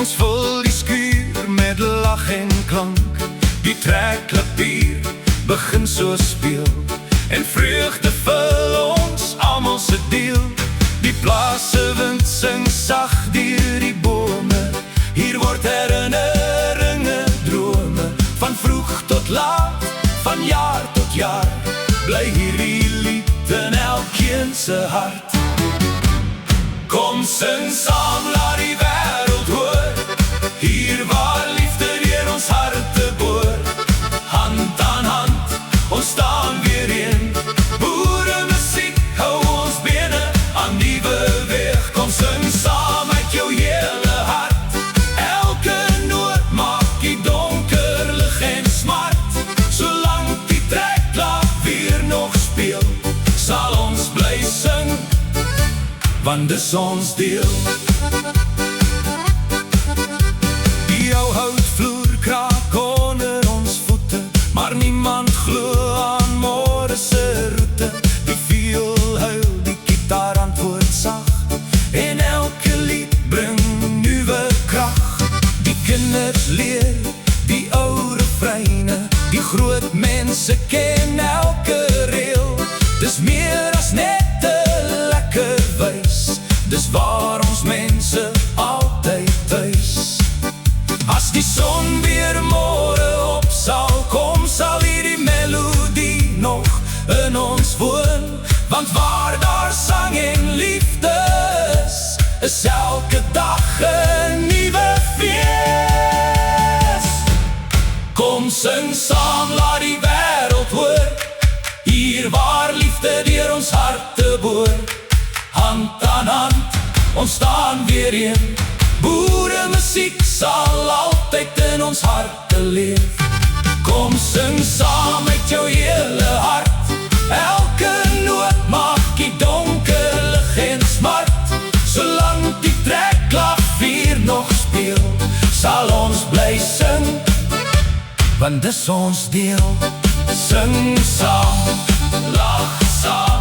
Ons vul die skuur met lag en klank. Die trekklapier begin so speel, en vreugde vul ons almal se deel. Die plase wind sing sag deur die bome. Hier word herinneringe drome, van vroeg tot laat, van jaar tot jaar. Bly hierdie lied in elkeen se hart. Kom sing saam, laat die wêreld hoor, hier waar liefde deur ons harte boor. Hand aan hand, ons staan weer een. Boere musiek hou ons bene aan die beweeg. Kom sing saam uit jou hele hart. Elke noot maak die donker lig en smart. Solank die trekklaap weer nog speel, sal ons bly sing, want dis ons deel. Die ou houtvloer kraak onder ons voete, maar niemand glo aan môre se roete. Die viool huil, die gitaar antwoord sag, en elke lied bring nuwe krag. Die kinders leer die ou refreine, die groot mense ken elke reël. Dis meer as net 'n lekker wys, dis waar ons mense altyd tuis. As die son weer môre op sal kom, sal hierdie melodie nog in ons woon. Want waar daar sang en liefde is elke dag 'n nuwe fees. Kom sing saam, laat die wêreld hoor, hier waar liefde deur ons harte boor. Hand aan hand, ons staan weer een. Boere musiek sal altyd in ons harte leef. Kom sing saam met jou hele hart. Elke noot maak die donker lig en smart. Solank die trekklavier nog speel, sal ons bly sing, want dis ons deel. Sing saam, lag saam.